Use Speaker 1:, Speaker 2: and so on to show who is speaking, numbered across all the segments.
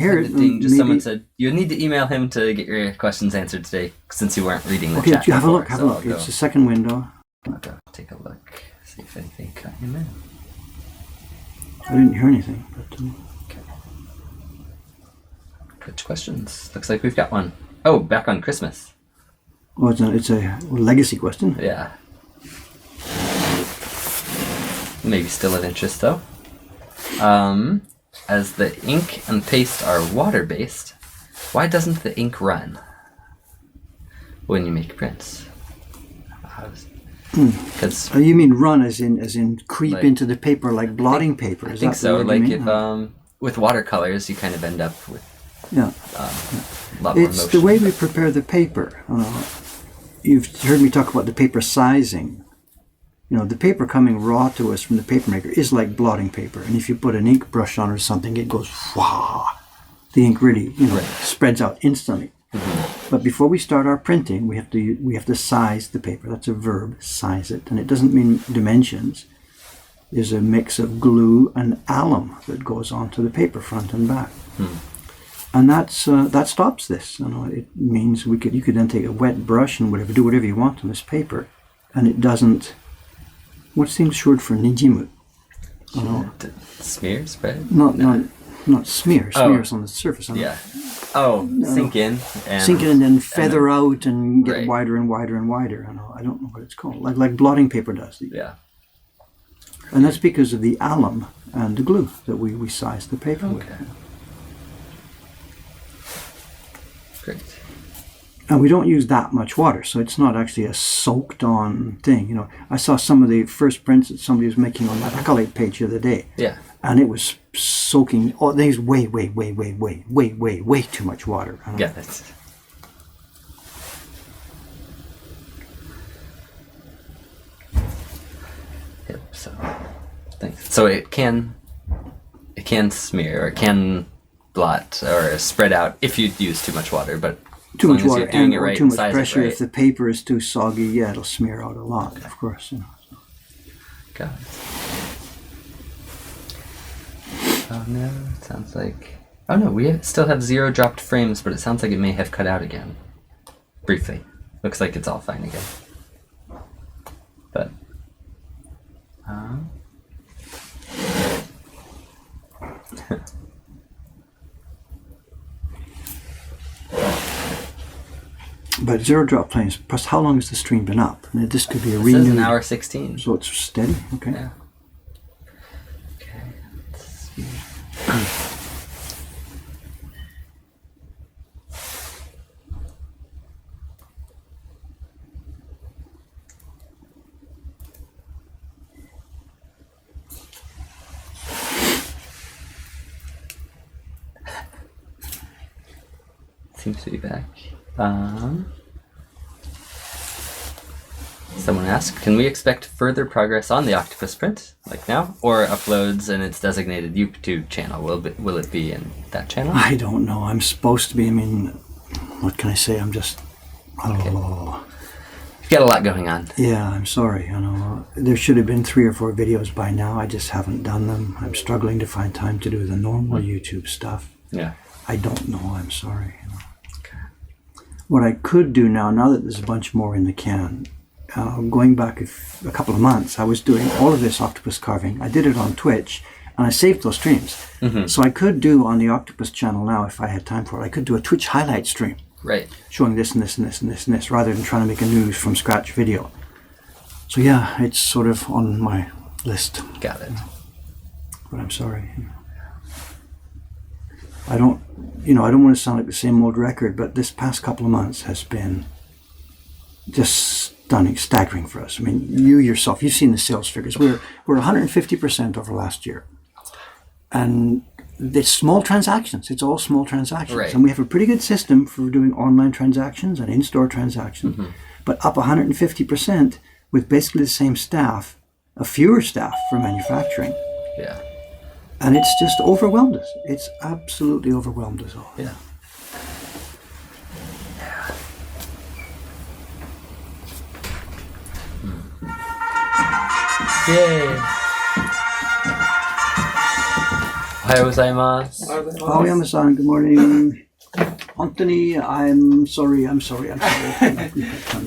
Speaker 1: Just someone said you need to email him to get your questions answered today since you weren't reading the chat.
Speaker 2: Okay, have a look. It's the second window.
Speaker 1: I'll go take a look, see if anything came in.
Speaker 2: I didn't hear anything. But,
Speaker 1: okay. Which questions? Looks like we've got one. Oh, back on Christmas.
Speaker 2: Well, it's a legacy question.
Speaker 1: Yeah. Maybe still of interest though. As the ink and paste are water-based, why doesn't the ink run when you make prints? Because
Speaker 2: you mean run as in creep into the paper like blotting paper?
Speaker 1: I think so. Like if with watercolors, you kind of end up with a lot more
Speaker 2: it's
Speaker 1: motion.
Speaker 2: the way we prepare the paper. You've heard me talk about the paper sizing. The paper coming raw to us from the paper maker is like blotting paper, and if you put an ink brush on or something, it goes wah. The ink really spreads out instantly. Mm-hmm. But before we start our printing, we have to size the paper. That's a verb, size it, and it doesn't mean dimensions. There's a mix of glue and alum that goes onto the paper front and back, and that stops this. It means you could then take a wet brush and do whatever you want on this paper, and it doesn't. What's the short for nijimu?
Speaker 1: Smear, spread?
Speaker 2: Not smear. Smears on the surface.
Speaker 1: Sink in.
Speaker 2: And then feather out and get wider and wider and wider. I don't know what it's called. Like blotting paper does.
Speaker 1: Yeah.
Speaker 2: And that's because of the alum and the glue that we size the paper with.
Speaker 1: Great.
Speaker 2: And we don't use that much water, so it's not actually a soaked-on thing. I saw some of the first prints that somebody was making on that accolade page the other day.
Speaker 1: Yeah.
Speaker 2: And it was soaking. Oh, there's way too much water.
Speaker 1: Yeah, that's. Yep. So, thanks. So it can smear or it can blot or spread out if you use too much water, but.
Speaker 2: Too much water and
Speaker 1: or
Speaker 2: too much pressure. If the paper is too soggy, it'll smear out a lot, of course.
Speaker 1: Got it. Oh no, it sounds like... Oh no, we still have 0 dropped frames, but it sounds like it may have cut out again. Briefly. Looks like it's all fine again. But...
Speaker 2: But 0 drop frames, plus how long has the stream been up? This could be a renewed...
Speaker 1: It says an hour 16.
Speaker 2: So it's steady? Okay.
Speaker 1: Yeah. Okay, let's see. Seems to be back. Someone asked, can we expect further progress on the octopus print, like now, or uploads in its designated YouTube channel? Will it be in that channel?
Speaker 2: I don't know. I'm supposed to be. What can I say? I'm just...
Speaker 1: Okay. You've got a lot going on.
Speaker 2: Yeah, I'm sorry. There should have been 3 or 4 videos by now. I just haven't done them. I'm struggling to find time to do the normal YouTube stuff.
Speaker 1: Yeah.
Speaker 2: I don't know. I'm sorry. Okay. What I could do now that there's a bunch more in the can, going back a couple of months, I was doing all of this octopus carving. I did it on Twitch, and I saved those streams. Mm-hmm. So I could do on the Octopus channel now, if I had time for it, I could do a Twitch highlight stream.
Speaker 1: Right.
Speaker 2: Showing this and this and this and this and this, rather than trying to make a new from scratch video. So yeah, it's sort of on my list.
Speaker 1: Got it.
Speaker 2: But I'm sorry. I don't want to sound like the same old record, but this past couple of months has been just stunning, staggering for us. You yourself, you've seen the sales figures. We're 150% over last year. And it's small transactions. It's all small transactions.
Speaker 1: Right.
Speaker 2: And we have a pretty good system for doing online transactions and in-store transactions. Mm-hmm. But up 150% with basically the same staff, a fewer staff for manufacturing.
Speaker 1: Yeah.
Speaker 2: And it's just overwhelmed us. It's absolutely overwhelmed us all.
Speaker 1: Yeah. Yay! ようございます。
Speaker 2: 青山さん、good morning. 本当に、I'm sorry. なん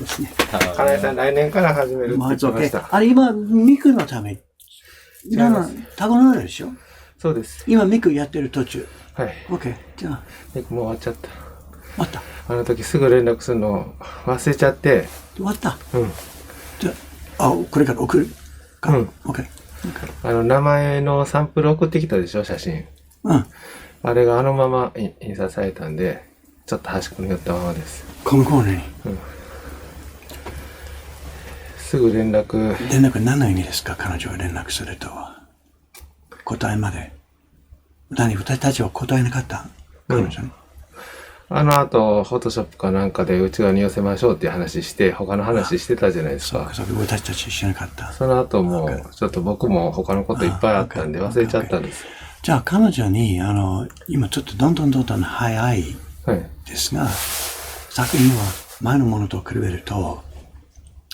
Speaker 2: ですね。
Speaker 3: 金井さん、来年から始めるって言ってました。
Speaker 2: あれ、今、ミクのため、タゴのあるでしょ？
Speaker 3: そうです。
Speaker 2: 今、ミクやってる途中。
Speaker 3: はい。
Speaker 2: OK。じゃあ。
Speaker 3: ミクもう終わっちゃった。
Speaker 2: 終わった。
Speaker 3: あの時すぐ連絡するの忘れちゃって。
Speaker 2: 終わった。
Speaker 3: うん。
Speaker 2: じゃあ、これから送るか。
Speaker 3: うん。
Speaker 2: OK。
Speaker 3: 名前のサンプル送ってきたでしょ、写真。
Speaker 2: うん。
Speaker 3: あれがあのまま印刷されたんで、ちょっと端っこに寄ったままです。
Speaker 2: このコーナーに。
Speaker 3: うん。すぐ連絡。
Speaker 2: 連絡何の意味ですか？彼女が連絡すると。答えまで。私たちは答えなかった。彼女に。
Speaker 3: あの後、フォトショップかなんかで内側に寄せましょうっていう話して、他の話してたじゃないですか。
Speaker 2: そう私たちしなかった。
Speaker 3: その後も、ちょっと僕も他のこといっぱいあったんで忘れちゃったんです。
Speaker 2: じゃあ彼女に、今ちょっとどんどん早いですが、作品は前のものと比べると、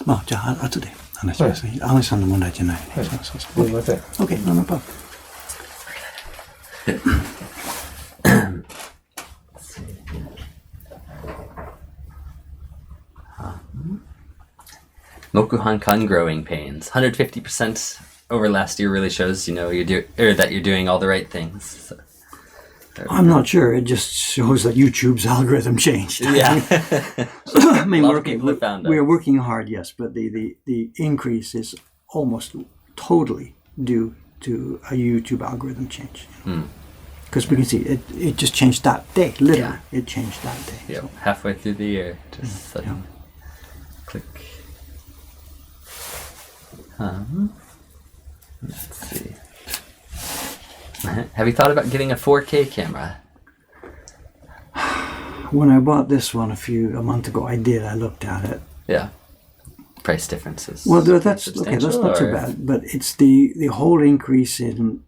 Speaker 2: まあ、じゃあ後で話しますね。青井さんの問題じゃないね。
Speaker 3: はい、
Speaker 2: そう。
Speaker 3: すみません。
Speaker 2: OK, no problem.
Speaker 1: Mokuhankan growing pains. 150% over last year really shows, that you're doing all the right things. So.
Speaker 2: I'm not sure. It just shows that YouTube's algorithm changed.
Speaker 1: Yeah.
Speaker 2: I mean,
Speaker 1: we're
Speaker 2: working hard, yes, but the increase is almost totally due to a YouTube algorithm change. Because we can see it just changed that day. Literally, it changed that day.
Speaker 1: Yeah, so. Halfway through the year, just suddenly click. Let's see. Have you thought about getting a 4K camera?
Speaker 2: When I bought this one a month ago, I looked at it.
Speaker 1: Yeah. Price differences.
Speaker 2: Well, that's okay. That's not too bad. But it's the whole increase in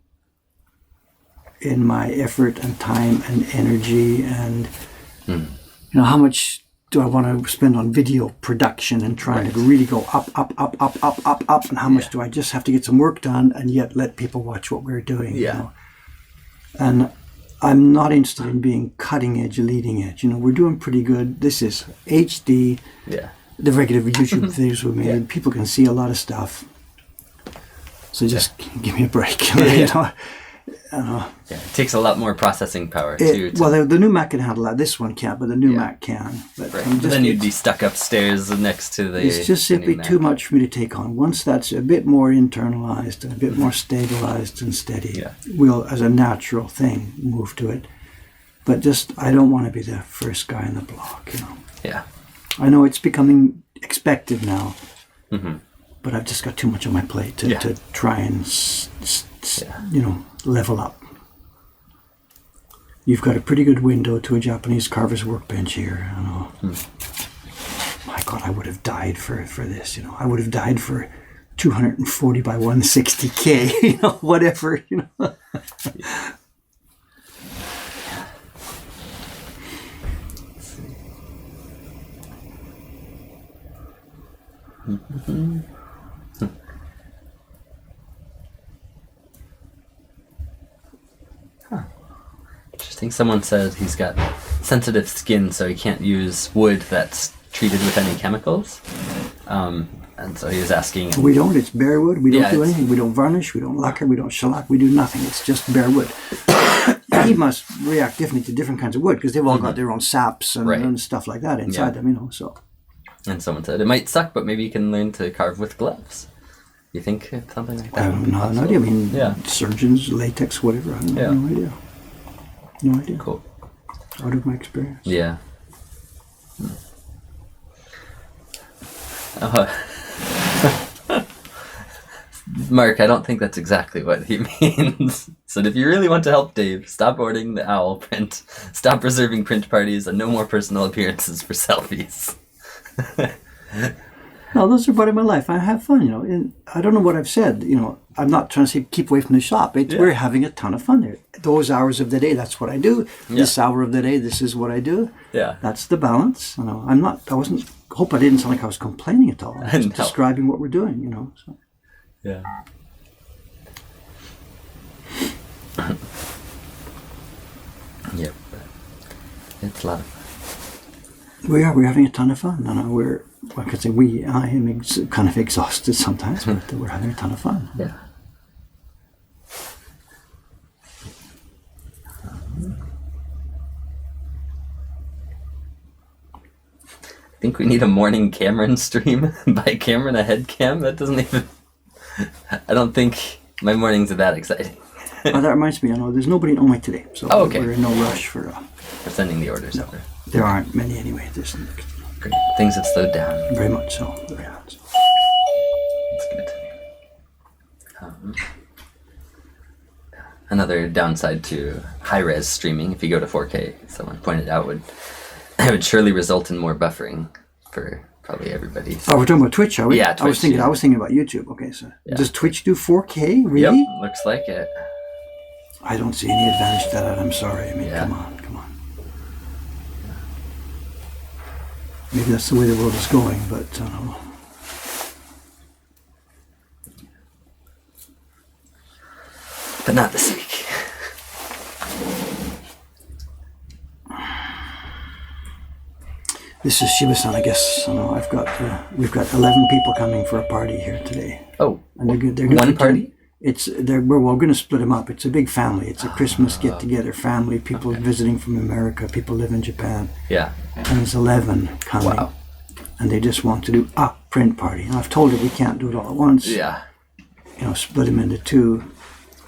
Speaker 2: my effort and time and energy and how much do I want to spend on video production and trying to really go up, and how much do I just have to get some work done and yet let people watch what we're doing?
Speaker 1: Yeah.
Speaker 2: And I'm not interested in being cutting edge, leading edge. We're doing pretty good. This is HD.
Speaker 1: Yeah.
Speaker 2: The regular YouTube videos we made. Yeah. People can see a lot of stuff. So just give me a break.
Speaker 1: It takes a lot more processing power too.
Speaker 2: Well, the new Mac can handle that. This one can't, but the new Mac can.
Speaker 1: But then you'd be stuck upstairs next to the.
Speaker 2: It's just simply too much for me to take on. Once that's a bit more internalized and a bit more stabilized and steady, we'll, as a natural thing, move to it. But I don't want to be the first guy in the block.
Speaker 1: Yeah.
Speaker 2: I know it's becoming expected now, but I've just got too much on my plate to try and level up. You've got a pretty good window to a Japanese carver's workbench here. My God, I would have died for this. I would have died for 240 by 160K. Whatever.
Speaker 1: Interesting. Someone said he's got sensitive skin, so he can't use wood that's treated with any chemicals. And so he was asking.
Speaker 2: We don't. It's bare wood. We don't do anything. We don't varnish. We don't lacquer. We don't shellac. We do nothing. It's just bare wood. He must react differently to different kinds of wood because they've all got their own saps and stuff like that inside them. So.
Speaker 1: And someone said it might suck, but maybe you can learn to carve with gloves. You think something like that?
Speaker 2: I have no idea. I mean, surgeons, latex, whatever. I have no idea. No idea.
Speaker 1: Cool.
Speaker 2: Out of my experience.
Speaker 1: Yeah. Mark, I don't think that's exactly what he means. So if you really want to help Dave, stop ordering the owl print, stop reserving print parties, and no more personal appearances for selfies.
Speaker 2: No, those are part of my life. I have fun, and I don't know what I've said. I'm not trying to say keep away from the shop. We're having a ton of fun there. Those hours of the day, that's what I do. This hour of the day, this is what I do.
Speaker 1: Yeah.
Speaker 2: That's the balance. Hope I didn't sound like I was complaining at all. I was describing what we're doing, So.
Speaker 1: Yeah. Yep. It's a lot of fun.
Speaker 2: We're having a ton of fun. I could say I am kind of exhausted sometimes, but we're having a ton of fun.
Speaker 1: Yeah. I think we need a morning Cameron stream. By Cameron, a head cam? That doesn't even... I don't think my mornings are that exciting.
Speaker 2: That reminds me, I know there's nobody in Omai today, so
Speaker 1: okay.
Speaker 2: We're in no rush for
Speaker 1: sending the orders over.
Speaker 2: There aren't many anyway.
Speaker 1: Great. Things have slowed down.
Speaker 2: Very much so. Yeah.
Speaker 1: That's good. Another downside to high-res streaming, if you go to 4K, someone pointed out, would surely result in more buffering for probably everybody.
Speaker 2: Oh, we're talking about Twitch, are we?
Speaker 1: Yeah, Twitch.
Speaker 2: I was thinking about YouTube. Okay, so does Twitch do 4K? Really?
Speaker 1: Yep, looks like it.
Speaker 2: I don't see any advantage to that. I'm sorry. I mean, come on. Maybe that's the way the world is going, but I don't know.
Speaker 1: But not this week.
Speaker 2: This is Shiba-san, I guess. I know we've got 11 people coming for a party here today.
Speaker 1: Oh,
Speaker 2: and they're good.
Speaker 1: One party?
Speaker 2: We're going to split them up. It's a big family. It's a Christmas get-together family. People visiting from America. People live in Japan.
Speaker 1: Yeah.
Speaker 2: And there's 11 coming.
Speaker 1: Wow.
Speaker 2: And they just want to do a print party. And I've told her we can't do it all at once.
Speaker 1: Yeah.
Speaker 2: Split them into two.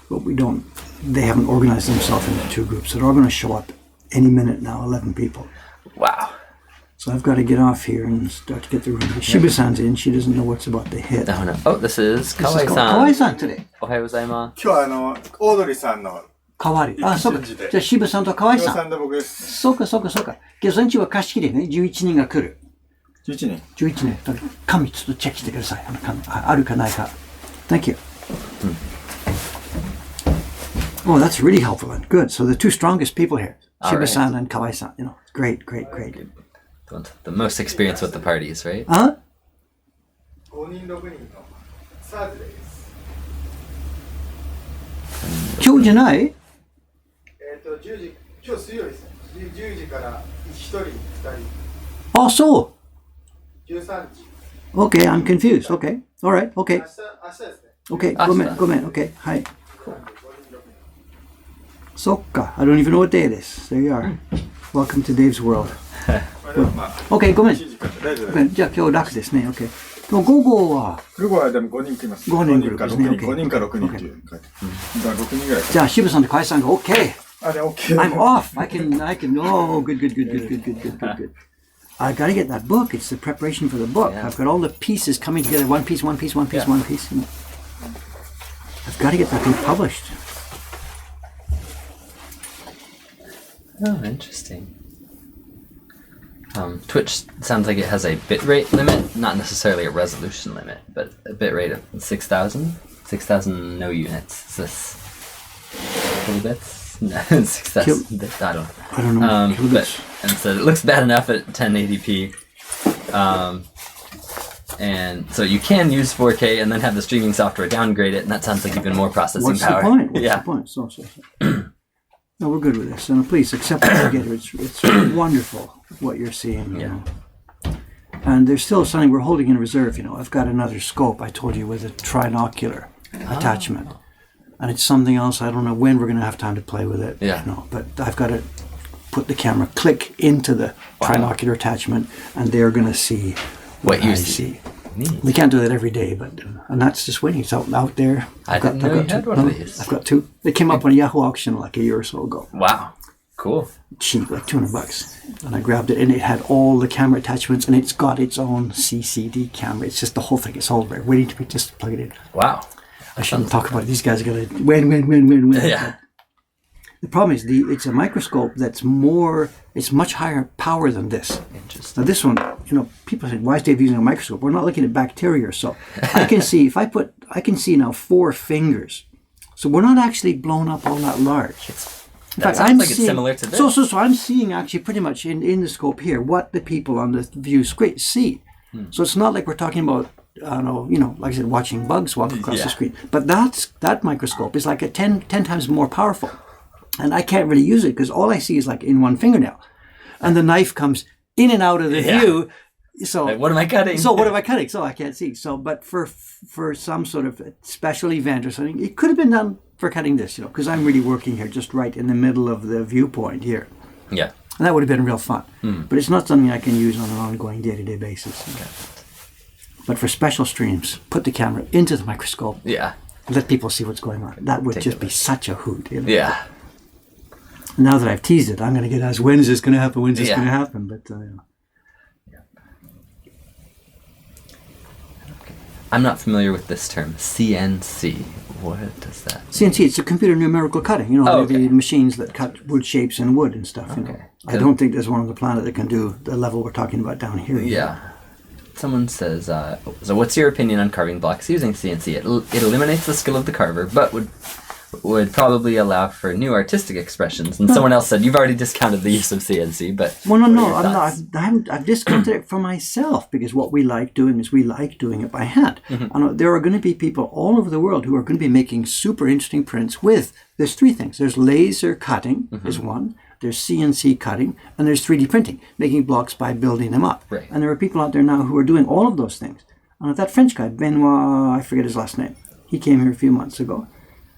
Speaker 2: But we don't. They haven't organized themselves into two groups. So they're all going to show up any minute now, 11 people.
Speaker 1: Wow.
Speaker 2: So I've got to get off here and start to get the room. Shiba-san's in. She doesn't know what's about to hit.
Speaker 1: Oh, no. Oh, this is Kawai-san.
Speaker 2: Kawai-san today.
Speaker 1: おはようございます。
Speaker 4: 今日はオードリーさんの
Speaker 2: 代わり。あ、そうか。じゃあ、Shiba-sanとKawai-san。
Speaker 4: Shiba-sanと僕です。
Speaker 2: そうか。今日ちは貸し切りね。11人が来る。
Speaker 4: 11人。
Speaker 2: 11人。紙ちょっとチェックしてください。あるかないか。Thank you. Oh, that's really helpful and good. So the two strongest people here, Shiba-san and Kawai-san. Great.
Speaker 1: The most experience with the parties, right?
Speaker 2: あ
Speaker 4: 5人6人のサーズデーです。
Speaker 2: 今日じゃない？
Speaker 4: 10時、今日水曜日ですね。10時から1人、2人。
Speaker 2: あ、そう。
Speaker 4: 13時。
Speaker 2: Okay, I'm confused. Okay. All right. Okay.
Speaker 4: 明日ですね。
Speaker 2: Okay. ごめん。Okay. はい。そっか。I don't even know what day it is. There you are. Welcome to Dave's world. Okay, ごめん。じゃあ今日楽ですね。Okay. 午後は
Speaker 4: でも5人来ます。
Speaker 2: 5人来る
Speaker 4: か
Speaker 2: ですね。
Speaker 4: 5人か6人っていう感じ。6人ぐらい。
Speaker 2: じゃあShiba-sanとKawai-sanが OK。
Speaker 4: あれ OK。I'm
Speaker 2: off. I can. Oh, good. I got to get that book. It's the preparation for the book.
Speaker 1: Yeah.
Speaker 2: I've got all the pieces coming together. One piece. I've got to get that thing published.
Speaker 1: Oh, interesting. Twitch sounds like it has a bitrate limit, not necessarily a resolution limit, but a bitrate of 6,000. 6,000 no units. Is this kilobits? No, 6,000 bits. I don't know. And so it looks bad enough at 1080p. And so you can use 4K and then have the streaming software downgrade it, and that sounds like even more processing power.
Speaker 2: What's the point? So. No, we're good with this. And please accept it together. It's wonderful what you're seeing. You know. And there's still something we're holding in reserve. I've got another scope I told you with a trinocular attachment, and it's something else. I don't know when we're going to have time to play with it. But I've got to put the camera click into the trinocular attachment, and they're going to see what you see. Neat. We can't do that every day, and that's just waiting. It's out there.
Speaker 1: I didn't know you had one of these.
Speaker 2: I've got two. They came up on a Yahoo auction like a year or so ago.
Speaker 1: Wow, cool.
Speaker 2: Cheap, like $200. And I grabbed it, and it had all the camera attachments, and it's got its own CCD camera. It's just the whole thing. It's all there, waiting to be just plug it in.
Speaker 1: Wow.
Speaker 2: I shouldn't talk about it. These guys are gonna win.
Speaker 1: Yeah.
Speaker 2: The problem is it's a microscope that's it's much higher power than this.
Speaker 1: Interesting.
Speaker 2: Now this one, people say, why is Dave using a microscope? We're not looking at bacteria, so I can see, I can see now 4 fingers. So we're not actually blown up all that large. In fact,
Speaker 1: it's similar to this.
Speaker 2: So I'm seeing actually pretty much in the scope here what the people on the view screen see. So it's not like we're talking about, like I said, watching bugs walk across the screen. But that microscope is like 10 times more powerful. And I can't really use it because all I see is like in one fingernail. And the knife comes in and out of the view. So
Speaker 1: like, what am I cutting?
Speaker 2: So what am I cutting? So I can't see. So, but for some sort of special event or something, it could have been done for cutting this, because I'm really working here just right in the middle of the viewpoint here.
Speaker 1: Yeah.
Speaker 2: And that would have been real fun. But it's not something I can use on an ongoing day-to-day basis.
Speaker 1: Okay.
Speaker 2: But for special streams, put the camera into the microscope.
Speaker 1: Yeah.
Speaker 2: Let people see what's going on. That would just be such a hoot.
Speaker 1: Yeah.
Speaker 2: Now that I've teased it, I'm going to get asked, when is this going to happen? When's this going to happen? But
Speaker 1: I'm not familiar with this term, CNC. What does that mean?
Speaker 2: CNC, it's a computer numerical cutting. The machines that cut wood shapes in wood and stuff. I don't think there's one on the planet that can do the level we're talking about down here.
Speaker 1: Yeah. Someone says, so what's your opinion on carving blocks using CNC? It eliminates the skill of the carver, but would probably allow for new artistic expressions. And someone else said, you've already discounted the use of CNC, but...
Speaker 2: Well, no, I'm not. I've discounted it for myself because what we like doing is we like doing it by hand. And there are going to be people all over the world who are going to be making super interesting prints with, there's three things. There's laser cutting is one, there's CNC cutting, and there's 3D printing, making blocks by building them up.
Speaker 1: Right.
Speaker 2: And there are people out there now who are doing all of those things. And that French guy, Benoit, I forget his last name, he came here a few months ago.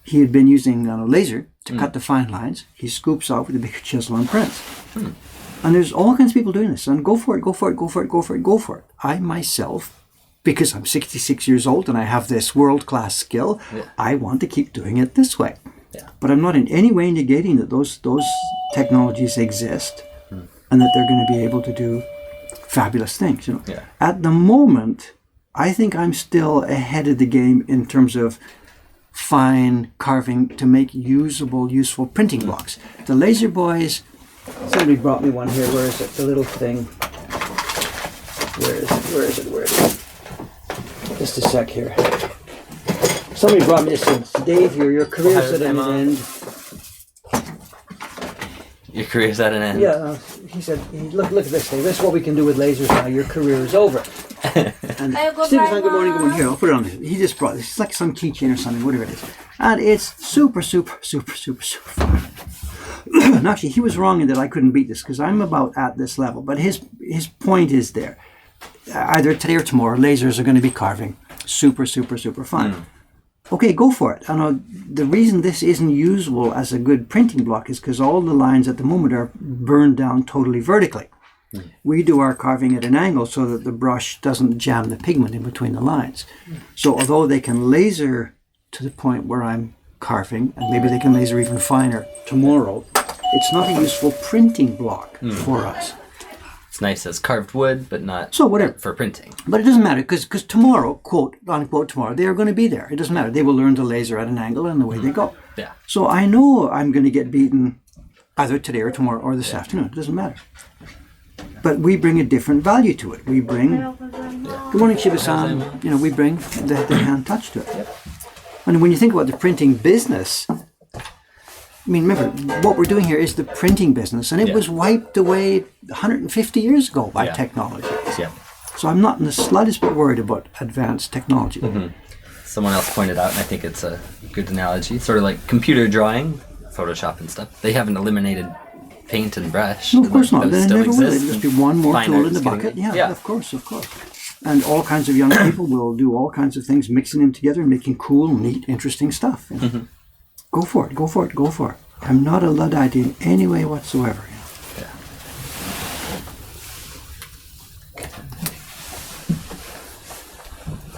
Speaker 2: He had been using a laser to cut the fine lines. He scoops out with a big chisel and prints. And there's all kinds of people doing this. And go for it, go for it, go for it, go for it, go for it. I myself, because I'm 66 years old and I have this world-class skill, I want to keep doing it this way.
Speaker 1: Yeah.
Speaker 2: But I'm not in any way negating that those technologies exist and that they're going to be able to do fabulous things. At the moment, I think I'm still ahead of the game in terms of fine carving to make useful printing blocks. The laser boys, somebody brought me one here. Where is it? The little thing. Where is it? Just a sec here. Somebody brought me this. Said, Dave, your career's at an end.
Speaker 1: Your career's at an end?
Speaker 2: Yeah. He said, look at this thing. This is what we can do with lasers now. Your career is over. And Steve, good morning. Here, I'll put it on. He just brought this. It's like some keychain or something, whatever it is. And it's super fun. And actually, he was wrong in that I couldn't beat this because I'm about at this level. But his point is there. Either today or tomorrow, lasers are going to be carving. Super fun. Okay, go for it. I know the reason this isn't usable as a good printing block is because all the lines at the moment are burned down totally vertically. We do our carving at an angle so that the brush doesn't jam the pigment in between the lines. So although they can laser to the point where I'm carving, and maybe they can laser even finer tomorrow, it's not a useful printing block for us.
Speaker 1: It's nice as carved wood, but not for printing.
Speaker 2: But it doesn't matter because tomorrow, quote unquote tomorrow, they are going to be there. It doesn't matter. They will learn to laser at an angle and away they go.
Speaker 1: Yeah.
Speaker 2: So I know I'm going to get beaten either today or tomorrow or this afternoon. It doesn't matter. But we bring a different value to it. We bring, good morning Shiba-san, we bring the hand touch to it.
Speaker 1: Yep.
Speaker 2: And when you think about the printing business, I mean, remember, what we're doing here is the printing business, and it was wiped away 150 years ago by technology.
Speaker 1: Yeah.
Speaker 2: So I'm not in the slightest bit worried about advanced technology.
Speaker 1: Someone else pointed out, and I think it's a good analogy, sort of like computer drawing, Photoshop and stuff. They haven't eliminated paint and brush.
Speaker 2: No, of course not. Then it never will. It'll just be one more
Speaker 1: Fine
Speaker 2: tool
Speaker 1: art
Speaker 2: in the
Speaker 1: is
Speaker 2: bucket.
Speaker 1: getting-
Speaker 2: Yeah, of course. And all kinds of young people will do all kinds of things, mixing them together and making cool, neat, interesting stuff. Go for it. I'm not a Luddite in any way whatsoever.
Speaker 1: Yeah.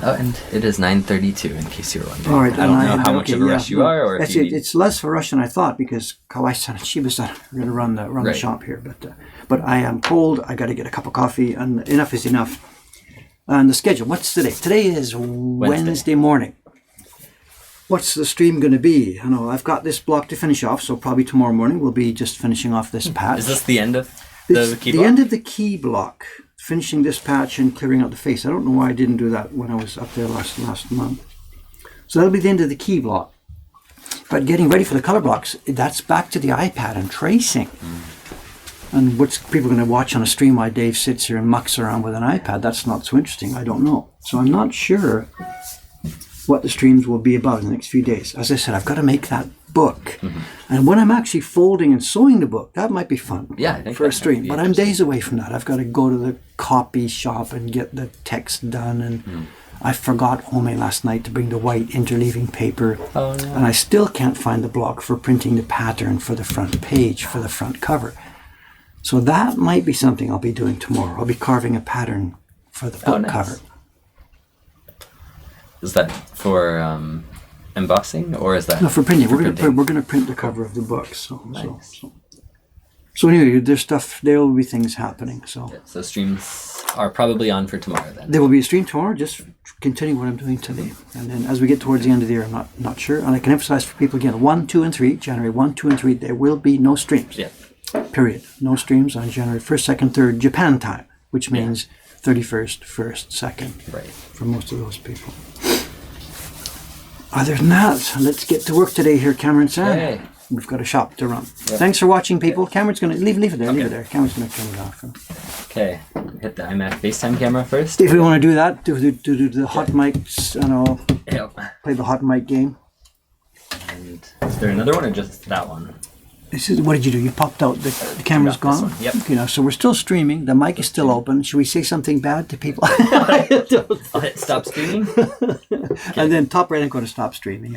Speaker 1: Oh, and it is 9:32, in case you were wondering.
Speaker 2: All right,
Speaker 1: I don't know how much of a rush you are, or if you need...
Speaker 2: It's less of a rush than I thought because Kawai-san and Shiba-san are going to run the shop here. But I am cold. I got to get a cup of coffee, and enough is enough. And the schedule. What's today? Today is Wednesday morning. What's the stream going to be? I know I've got this block to finish off, so probably tomorrow morning we'll be just finishing off this patch.
Speaker 1: Is this the end of the key block?
Speaker 2: The end of the key block. Finishing this patch and clearing out the face. I don't know why I didn't do that when I was up there last month. So that'll be the end of the key block. But getting ready for the color blocks, that's back to the iPad and tracing. And what's people going to watch on a stream while Dave sits here and mucks around with an iPad? That's not so interesting. I don't know. So I'm not sure what the streams will be about in the next few days. As I said, I've got to make that book. And when I'm actually folding and sewing the book, that might be fun
Speaker 1: Yeah, I think
Speaker 2: for a
Speaker 1: that might
Speaker 2: stream.
Speaker 1: be
Speaker 2: But I'm days away from that. I've got to go to the copy shop and get the text done. And I forgot only last night to bring the white interleaving paper.
Speaker 1: Oh, no.
Speaker 2: And I still can't find the block for printing the pattern for the front page, for the front cover. So that might be something I'll be doing tomorrow. I'll be carving a pattern for the book
Speaker 1: nice.
Speaker 2: cover.
Speaker 1: Is that for embossing, or is that
Speaker 2: No, for printing.
Speaker 1: for
Speaker 2: We're gonna print the cover of the book. So anyway, there's stuff. There will be things happening. So
Speaker 1: Yeah, so streams are probably on for tomorrow then.
Speaker 2: there will be a stream tomorrow. Just continuing what I'm doing today, and then as we get towards the end of the year, I'm not sure. And I can emphasize for people again: 1, 2, and 3, January 1, 2, and 3. There will be no streams.
Speaker 1: Yeah.
Speaker 2: Period. No streams on January 1st, 2nd, 3rd, Japan time, which means 31st, 1st, 2nd.
Speaker 1: Right.
Speaker 2: For most of those people. Other than that, let's get to work today here, Cameron-san.
Speaker 1: Yay.
Speaker 2: We've got a shop to run.
Speaker 1: Yep.
Speaker 2: Thanks for watching, people. Cameron's going to leave it there.
Speaker 1: Okay.
Speaker 2: Leave it there. Cameron's going to turn it off.
Speaker 1: Okay. Hit the iMac FaceTime camera first.
Speaker 2: If we want to do that, do the hot mics,
Speaker 1: Yep.
Speaker 2: play the hot mic game.
Speaker 1: And is there another one or just that one?
Speaker 2: What did you do? You popped out. The camera's
Speaker 1: Got this
Speaker 2: gone?
Speaker 1: one, yep.
Speaker 2: Okay, now, so we're still streaming. The mic is still open. Should we say something bad to people?
Speaker 1: I'll hit stop streaming.
Speaker 2: And then top right, I'm going to stop streaming.